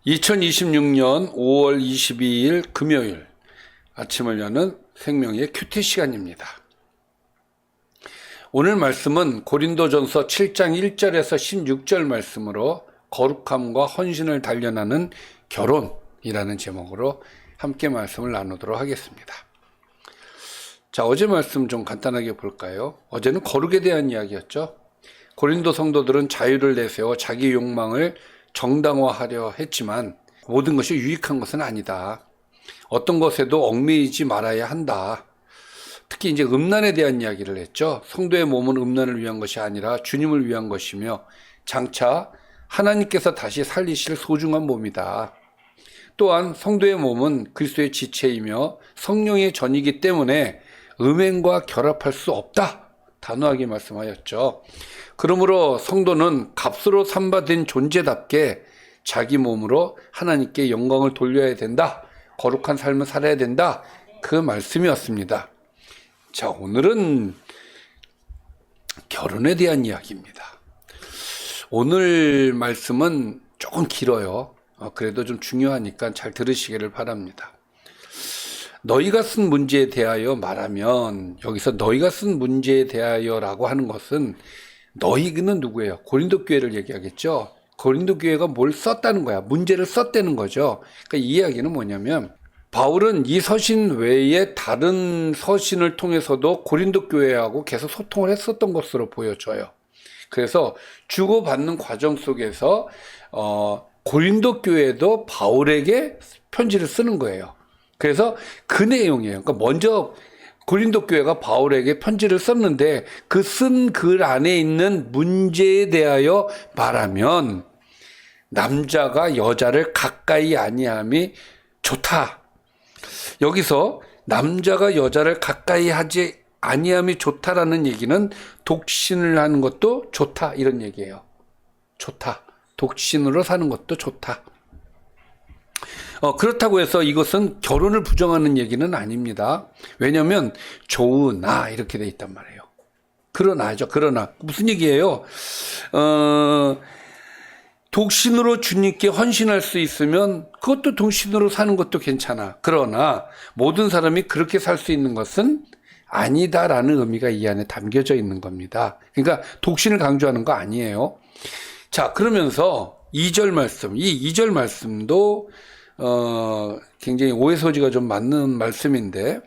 2026년 5월 22일 금요일 아침을 여는 생명의 큐티 시간입니다. 오늘 말씀은 고린도전서 7장 1절에서 16절 말씀으로 거룩함과 헌신을 단련하는 결혼이라는 제목으로 함께 말씀을 나누도록 하겠습니다. 자, 어제 말씀 좀 간단하게 볼까요? 어제는 거룩에 대한 이야기였죠. 고린도 성도들은 자유를 내세워 자기 욕망을 정당화하려 했지만 모든 것이 유익한 것은 아니다. 어떤 것에도 얽매이지 말아야 한다. 특히 이제 음란에 대한 이야기를 했죠. 성도의 몸은 음란을 위한 것이 아니라 주님을 위한 것이며 장차 하나님께서 다시 살리실 소중한 몸이다. 또한 성도의 몸은 그리스도의 지체이며 성령의 전이기 때문에 음행과 결합할 수 없다. 단호하게 말씀하였죠. 그러므로 성도는 값으로 삼받은 존재답게 자기 몸으로 하나님께 영광을 돌려야 된다. 거룩한 삶을 살아야 된다. 그 말씀이었습니다. 자, 오늘은 결혼에 대한 이야기입니다. 오늘 말씀은 조금 길어요. 그래도 좀 중요하니까 잘 들으시기를 바랍니다. 너희가 쓴 문제에 대하여 말하면, 여기서 너희가 쓴 문제에 대하여라고 하는 것은 너희는 누구예요? 고린도 교회를 얘기하겠죠. 고린도 교회가 뭘 썼다는 거야. 문제를 썼다는 거죠. 그러니까 이 이야기는 뭐냐면, 바울은 이 서신 외에 다른 서신을 통해서도 고린도 교회하고 계속 소통을 했었던 것으로 보여져요. 그래서 주고받는 과정 속에서 고린도 교회도 바울에게 편지를 쓰는 거예요. 그래서 그 내용이에요. 그러니까 먼저 고린도 교회가 바울에게 편지를 썼는데 그 쓴 글 안에 있는 문제에 대하여 말하면 남자가 여자를 가까이 아니함이 좋다. 여기서 남자가 여자를 가까이 하지 아니함이 좋다라는 얘기는 독신을 하는 것도 좋다 이런 얘기예요. 좋다. 독신으로 사는 것도 좋다. 그렇다고 해서 이것은 결혼을 부정하는 얘기는 아닙니다. 왜냐하면 좋으나 이렇게 돼 있단 말이에요. 그러나죠. 그러나 무슨 얘기예요? 독신으로 주님께 헌신할 수 있으면 그것도 독신으로 사는 것도 괜찮아. 그러나 모든 사람이 그렇게 살 수 있는 것은 아니다라는 의미가 이 안에 담겨져 있는 겁니다. 그러니까 독신을 강조하는 거 아니에요. 자, 그러면서 2절 말씀, 이 2절 말씀도 굉장히 오해 소지가 좀 맞는 말씀인데,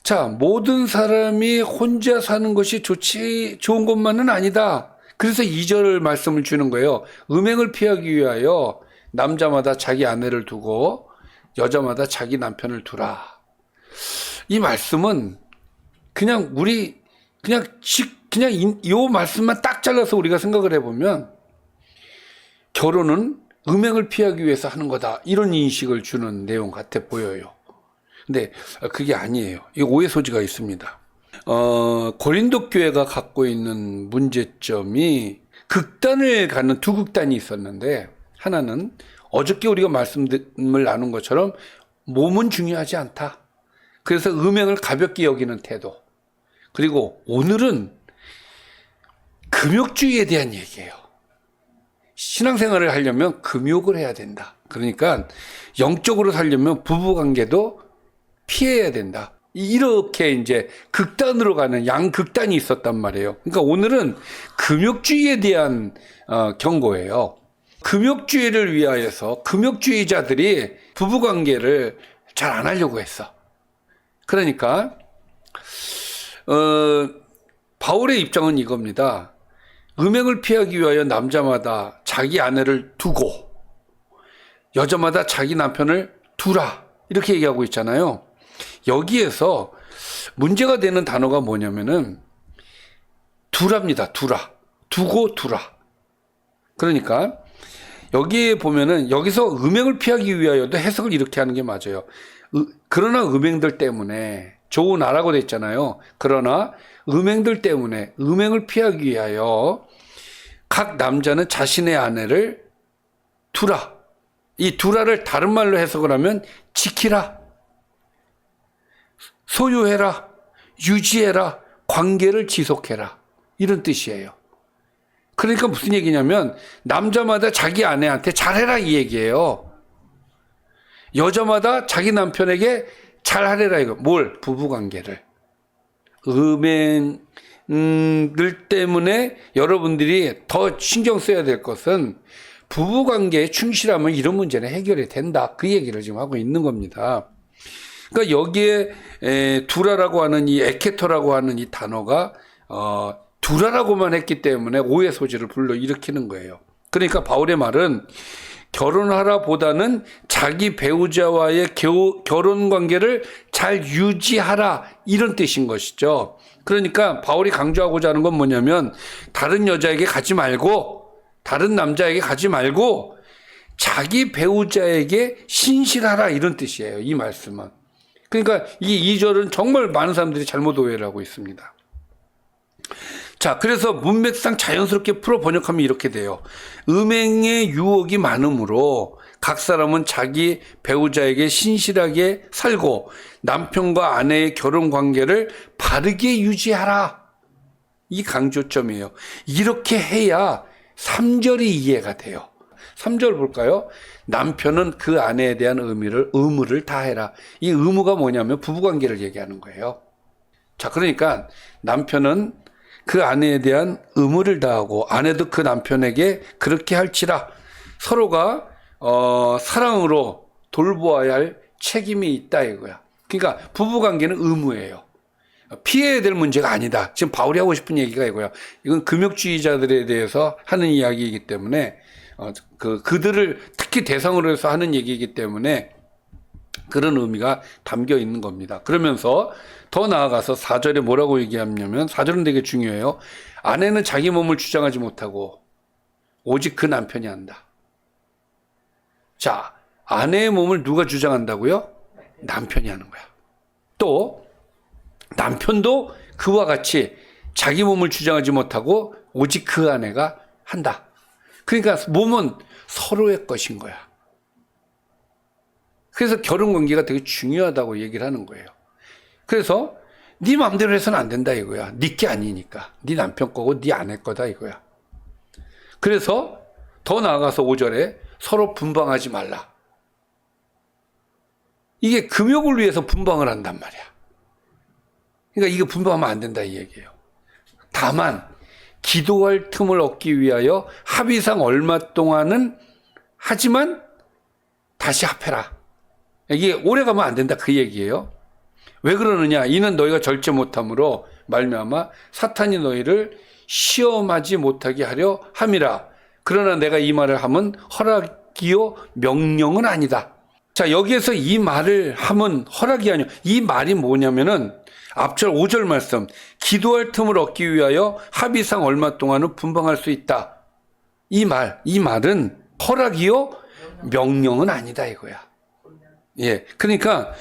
자, 모든 사람이 혼자 사는 것이 좋은 것만은 아니다. 그래서 2절 말씀을 주는 거예요. 음행을 피하기 위하여 남자마다 자기 아내를 두고 여자마다 자기 남편을 두라. 이 말씀은 그냥 이 말씀만 딱 잘라서 우리가 생각을 해보면 결혼은 음행을 피하기 위해서 하는 거다. 이런 인식을 주는 내용 같아 보여요. 근데 그게 아니에요. 이 오해 소지가 있습니다. 고린도 교회가 갖고 있는 문제점이 극단을 가는 두 극단이 있었는데, 하나는 어저께 우리가 말씀을 나눈 것처럼 몸은 중요하지 않다. 그래서 음행을 가볍게 여기는 태도. 그리고 오늘은 금욕주의에 대한 얘기예요. 신앙생활을 하려면 금욕을 해야 된다. 그러니까 영적으로 살려면 부부관계도 피해야 된다. 이렇게 이제 극단으로 가는 양극단이 있었단 말이에요. 그러니까 오늘은 금욕주의에 대한 경고예요. 금욕주의를 위하여서 금욕주의자들이 부부관계를 잘 안 하려고 했어. 그러니까 바울의 입장은 이겁니다. 음행을 피하기 위하여 남자마다 자기 아내를 두고 여자마다 자기 남편을 두라. 이렇게 얘기하고 있잖아요. 여기에서 문제가 되는 단어가 뭐냐면은 두랍니다. 두라. 두고 두라. 그러니까 여기에 보면은 여기서 음행을 피하기 위하여도 해석을 이렇게 하는 게 맞아요. 그러나 음행들 때문에 좋으나라고 돼 있잖아요. 그러나 음행들 때문에 음행을 피하기 위하여 각 남자는 자신의 아내를 두라. 이 두라를 다른 말로 해석을 하면 지키라. 소유해라, 유지해라, 관계를 지속해라. 이런 뜻이에요. 그러니까 무슨 얘기냐면 남자마다 자기 아내한테 잘해라 이 얘기예요. 여자마다 자기 남편에게 잘하래라 이거. 뭘? 부부관계를. 음행들 때문에 여러분들이 더 신경 써야 될 것은 부부관계에 충실하면 이런 문제는 해결이 된다. 그 얘기를 지금 하고 있는 겁니다. 그러니까 여기에 두라라고 하는 이 에케토라고 하는 이 단어가 두라라고만 했기 때문에 오해 소지를 불러일으키는 거예요. 그러니까 바울의 말은 결혼하라 보다는 자기 배우자와의 결혼 관계를 잘 유지하라 이런 뜻인 것이죠. 그러니까 바울이 강조하고자 하는 건 뭐냐면 다른 여자에게 가지 말고 다른 남자에게 가지 말고 자기 배우자에게 신실하라 이런 뜻이에요. 이 말씀은. 그러니까 이 2절은 정말 많은 사람들이 잘못 오해를 하고 있습니다. 자, 그래서 문맥상 자연스럽게 풀어 번역하면 이렇게 돼요. 음행의 유혹이 많으므로 각 사람은 자기 배우자에게 신실하게 살고 남편과 아내의 결혼 관계를 바르게 유지하라. 이 강조점이에요. 이렇게 해야 3절이 이해가 돼요. 3절 볼까요? 남편은 그 아내에 대한 의무를 다해라. 이 의무가 뭐냐면 부부관계를 얘기하는 거예요. 자, 그러니까 남편은 그 아내에 대한 의무를 다하고 아내도 그 남편에게 그렇게 할지라. 서로가 사랑으로 돌보아야 할 책임이 있다 이거야. 그러니까 부부관계는 의무예요. 피해야 될 문제가 아니다. 지금 바울이 하고 싶은 얘기가 이거야. 이건 금욕주의자들에 대해서 하는 이야기이기 때문에 그들을 특히 대상으로 해서 하는 얘기이기 때문에 그런 의미가 담겨 있는 겁니다. 그러면서 더 나아가서 4절에 뭐라고 얘기하냐면 4절은 되게 중요해요. 아내는 자기 몸을 주장하지 못하고 오직 그 남편이 한다. 자, 아내의 몸을 누가 주장한다고요? 남편이 하는 거야. 또 남편도 그와 같이 자기 몸을 주장하지 못하고 오직 그 아내가 한다. 그러니까 몸은 서로의 것인 거야. 그래서 결혼 관계가 되게 중요하다고 얘기를 하는 거예요. 그래서 네 마음대로 해서는 안 된다 이거야. 네 게 아니니까. 네 남편 거고 네 아내 거다 이거야. 그래서 더 나아가서 5절에 서로 분방하지 말라. 이게 금욕을 위해서 분방을 한단 말이야. 그러니까 이거 분방하면 안 된다 이 얘기예요. 다만 기도할 틈을 얻기 위하여 합의상 얼마 동안은 하지만 다시 합해라. 이게 오래 가면 안 된다 그 얘기예요. 왜 그러느냐? 이는 너희가 절제 못함으로 말미암아 사탄이 너희를 시험하지 못하게 하려 함이라. 그러나 내가 이 말을 함은 허락이요 명령은 아니다. 자, 여기에서 이 말을 함은 허락이 아니요. 이 말이 뭐냐면은 앞절 5절 말씀, 기도할 틈을 얻기 위하여 합의상 얼마 동안은 분방할 수 있다. 이 말은 허락이요 명령은 아니다 이거야. 예, 그러니까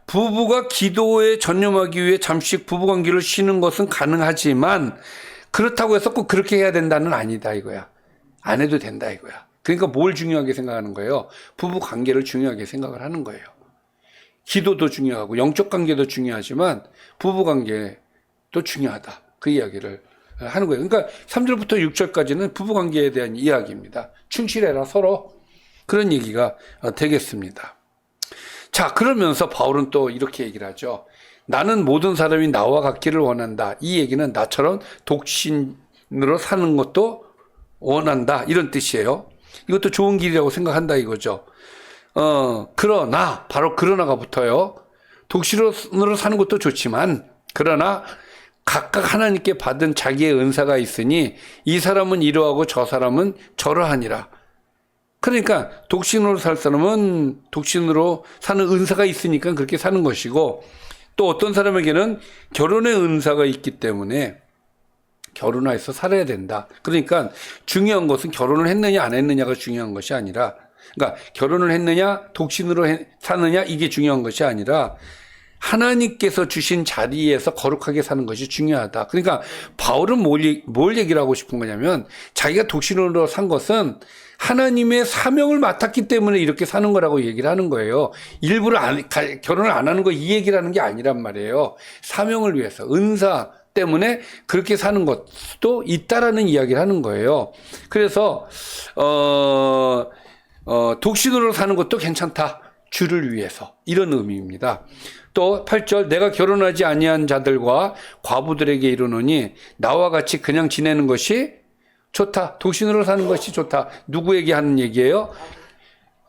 부부가 기도에 전념하기 위해 잠시 부부관계를 쉬는 것은 가능하지만 그렇다고 해서 꼭 그렇게 해야 된다는 아니다 이거야. 안 해도 된다 이거야. 그러니까 뭘 중요하게 생각하는 거예요? 부부관계를 중요하게 생각을 하는 거예요. 기도도 중요하고 영적 관계도 중요하지만 부부관계도 중요하다. 그 이야기를 하는 거예요. 그러니까 3절부터 6절까지는 부부관계에 대한 이야기입니다. 충실해라 서로. 그런 얘기가 되겠습니다. 자, 그러면서 바울은 또 이렇게 얘기를 하죠. 나는 모든 사람이 나와 같기를 원한다. 이 얘기는 나처럼 독신으로 사는 것도 원한다. 이런 뜻이에요. 이것도 좋은 길이라고 생각한다 이거죠. 그러나 바로 그러나가 붙어요. 독신으로 사는 것도 좋지만 그러나 각각 하나님께 받은 자기의 은사가 있으니 이 사람은 이러하고 저 사람은 저러하니라. 그러니까 독신으로 살 사람은 독신으로 사는 은사가 있으니까 그렇게 사는 것이고 또 어떤 사람에게는 결혼의 은사가 있기 때문에 결혼해서 살아야 된다. 그러니까 중요한 것은 결혼을 했느냐 안 했느냐가 중요한 것이 아니라 그러니까 결혼을 했느냐 독신으로 사느냐 이게 중요한 것이 아니라 하나님께서 주신 자리에서 거룩하게 사는 것이 중요하다. 그러니까 바울은 뭘 얘기를 하고 싶은 거냐면 자기가 독신으로 산 것은 하나님의 사명을 맡았기 때문에 이렇게 사는 거라고 얘기를 하는 거예요. 일부러 결혼을 안 하는 거 이 얘기를 하는 게 아니란 말이에요. 사명을 위해서, 은사 때문에 그렇게 사는 것도 있다라는 이야기를 하는 거예요. 그래서 독신으로 사는 것도 괜찮다. 주를 위해서. 이런 의미입니다. 또 8절 내가 결혼하지 아니한 자들과 과부들에게 이르노니 나와 같이 그냥 지내는 것이 좋다. 독신으로 사는 것이 좋다. 누구에게 하는 얘기예요?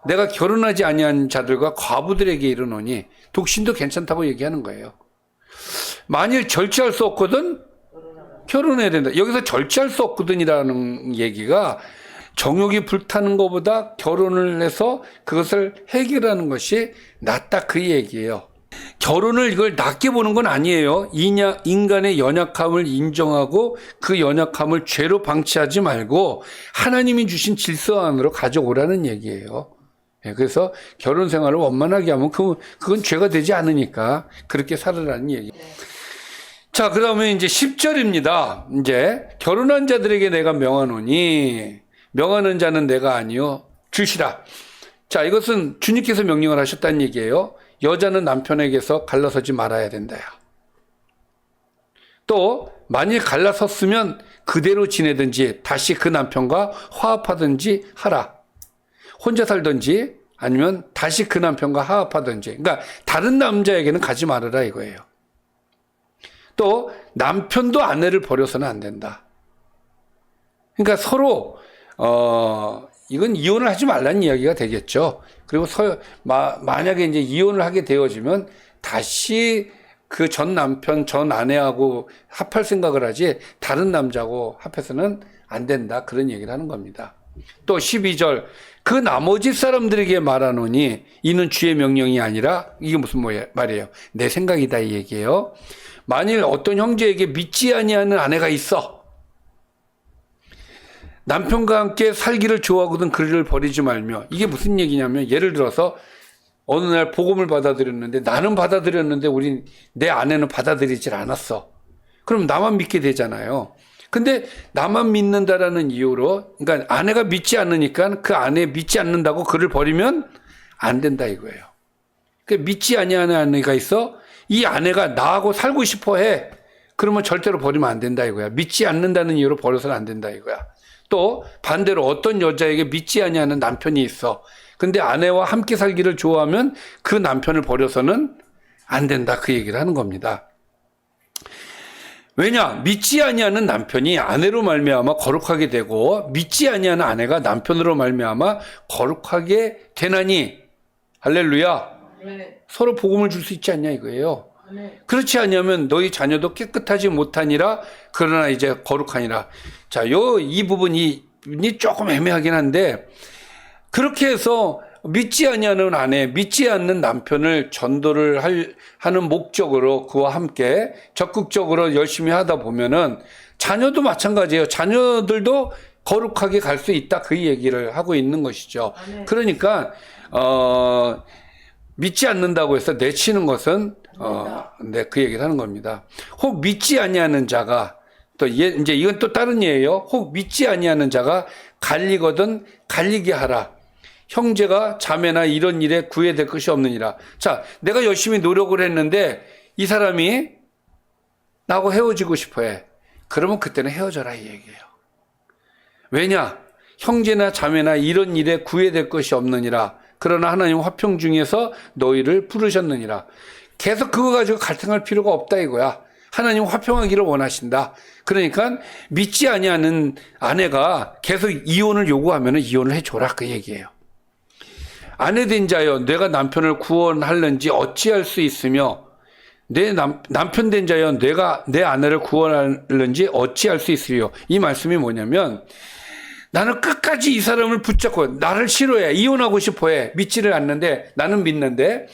내가 결혼하지 아니한 자들과 과부들에게 이르노니 독신도 괜찮다고 얘기하는 거예요. 만일 절제할 수 없거든 결혼해야 된다. 여기서 절제할 수 없거든이라는 얘기가 정욕이 불타는 것보다 결혼을 해서 그것을 해결하는 것이 낫다 그 얘기예요. 결혼을 이걸 낮게 보는 건 아니에요. 인간의 연약함을 인정하고 그 연약함을 죄로 방치하지 말고 하나님이 주신 질서 안으로 가져오라는 얘기예요. 그래서 결혼 생활을 원만하게 하면 그건 죄가 되지 않으니까 그렇게 살으라는 얘기. 자, 그 다음에 이제 10절입니다. 이제 결혼한 자들에게 내가 명하노니 명하는 자는 내가 아니요 주시라. 자, 이것은 주님께서 명령을 하셨다는 얘기예요. 여자는 남편에게서 갈라서지 말아야 된다요. 또 만일 갈라섰으면 그대로 지내든지 다시 그 남편과 화합하든지 하라. 혼자 살든지 아니면 다시 그 남편과 화합하든지. 그러니까 다른 남자에게는 가지 말아라 이거예요. 또 남편도 아내를 버려서는 안 된다. 그러니까 서로 이건 이혼을 하지 말라는 이야기가 되겠죠. 그리고 만약에 이제 이혼을 하게 되어지면 다시 그 전 남편, 전 아내하고 합할 생각을 하지 다른 남자하고 합해서는 안 된다. 그런 얘기를 하는 겁니다. 또 12절 그 나머지 사람들에게 말하노니 이는 주의 명령이 아니라 이게 무슨 말이에요? 내 생각이다 이 얘기예요. 만일 어떤 형제에게 믿지 아니하는 아내가 있어. 남편과 함께 살기를 좋아하거든 그를 버리지 말며. 이게 무슨 얘기냐면 예를 들어서 어느 날 복음을 받아들였는데 나는 받아들였는데 내 아내는 받아들이질 않았어. 그럼 나만 믿게 되잖아요. 근데 나만 믿는다라는 이유로 그러니까 아내가 믿지 않으니까 그 아내 믿지 않는다고 그를 버리면 안 된다 이거예요. 그러니까 믿지 아니하는 아내가 있어. 이 아내가 나하고 살고 싶어 해. 그러면 절대로 버리면 안 된다 이거야. 믿지 않는다는 이유로 버려서는 안 된다 이거야. 또 반대로 어떤 여자에게 믿지 아니하는 남편이 있어. 근데 아내와 함께 살기를 좋아하면 그 남편을 버려서는 안 된다 그 얘기를 하는 겁니다. 왜냐? 믿지 아니하는 남편이 아내로 말미암아 거룩하게 되고 믿지 아니하는 아내가 남편으로 말미암아 거룩하게 되나니 할렐루야. 네. 서로 복음을 줄 수 있지 않냐 이거예요. 네. 그렇지 않으면 너희 자녀도 깨끗하지 못하니라 그러나 이제 거룩하니라. 자, 이 부분이 조금 애매하긴 한데 그렇게 해서 믿지 아니하는 아내, 믿지 않는 남편을 전도를 하는 목적으로 그와 함께 적극적으로 열심히 하다 보면은 자녀도 마찬가지예요. 자녀들도 거룩하게 갈 수 있다 그 얘기를 하고 있는 것이죠. 네. 그러니까 믿지 않는다고 해서 내치는 것은 네, 그 얘기를 하는 겁니다. 혹 믿지 아니하는 자가 또 이제 이건 또 다른 예예요. 혹 믿지 아니하는 자가 갈리거든 갈리게 하라. 형제가 자매나 이런 일에 구애될 것이 없느니라. 자, 내가 열심히 노력을 했는데 이 사람이 나하고 헤어지고 싶어해. 그러면 그때는 헤어져라 이 얘기예요. 왜냐? 형제나 자매나 이런 일에 구애될 것이 없느니라. 그러나 하나님 화평 중에서 너희를 부르셨느니라. 계속 그거 가지고 갈등할 필요가 없다 이거야. 하나님 화평하기를 원하신다. 그러니까 믿지 아니하는 아내가 계속 이혼을 요구하면 이혼을 해줘라 그 얘기예요. 아내된 자여 내가 남편을 구원할는지 어찌할 수 있으며 내 남편 된 자여 내가 내 아내를 구원할는지 어찌할 수 있으리요. 이 말씀이 뭐냐면 나는 끝까지 이 사람을 붙잡고 나를 싫어해. 이혼하고 싶어해. 믿지를 않는데 나는 믿는데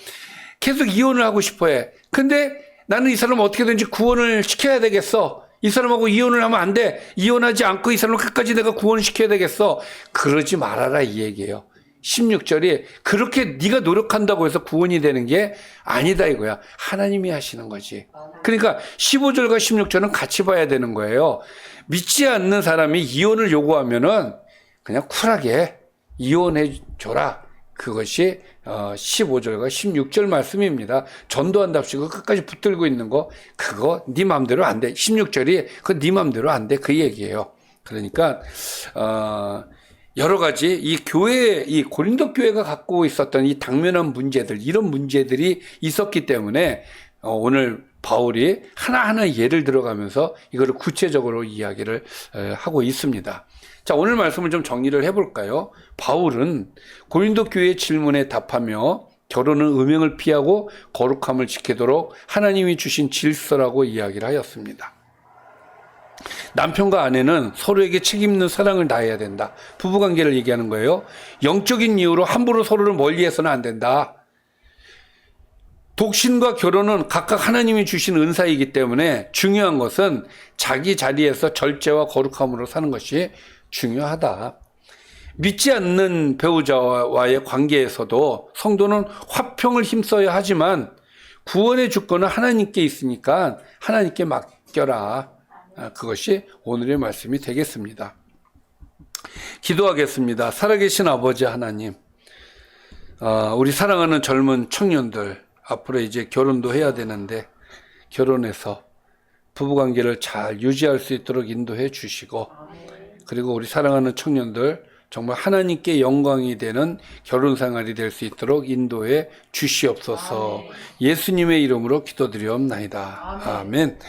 계속 이혼을 하고 싶어해. 근데 나는 이 사람을 어떻게든지 구원을 시켜야 되겠어. 이 사람하고 이혼을 하면 안 돼. 이혼하지 않고 이 사람을 끝까지 내가 구원을 시켜야 되겠어. 그러지 말아라 이 얘기예요. 16절이 그렇게 네가 노력한다고 해서 구원이 되는 게 아니다 이거야. 하나님이 하시는 거지. 그러니까 15절과 16절은 같이 봐야 되는 거예요. 믿지 않는 사람이 이혼을 요구하면은 그냥 쿨하게 이혼해 줘라. 그것이 15절과 16절 말씀입니다. 전도한답시고 끝까지 붙들고 있는 거 그거 네 맘대로 안 돼. 16절이 그거 네 맘대로 안 돼. 그 얘기예요. 그러니까 여러 가지 이 교회, 이 고린도 교회가 갖고 있었던 이 당면한 문제들, 이런 문제들이 있었기 때문에 오늘 바울이 하나하나 예를 들어가면서 이거를 구체적으로 이야기를 하고 있습니다. 자, 오늘 말씀을 좀 정리를 해볼까요? 바울은 고린도 교회의 질문에 답하며 결혼은 음행을 피하고 거룩함을 지키도록 하나님이 주신 질서라고 이야기를 하였습니다. 남편과 아내는 서로에게 책임 있는 사랑을 다해야 된다. 부부관계를 얘기하는 거예요. 영적인 이유로 함부로 서로를 멀리해서는 안 된다. 독신과 결혼은 각각 하나님이 주신 은사이기 때문에 중요한 것은 자기 자리에서 절제와 거룩함으로 사는 것이 중요하다. 믿지 않는 배우자와의 관계에서도 성도는 화평을 힘써야 하지만 구원의 주권은 하나님께 있으니까 하나님께 맡겨라. 그것이 오늘의 말씀이 되겠습니다. 기도하겠습니다. 살아계신 아버지 하나님, 우리 사랑하는 젊은 청년들, 앞으로 이제 결혼도 해야 되는데 결혼해서 부부관계를 잘 유지할 수 있도록 인도해 주시고, 그리고 우리 사랑하는 청년들 정말 하나님께 영광이 되는 결혼 생활이 될 수 있도록 인도해 주시옵소서. 예수님의 이름으로 기도드리옵나이다. 아멘.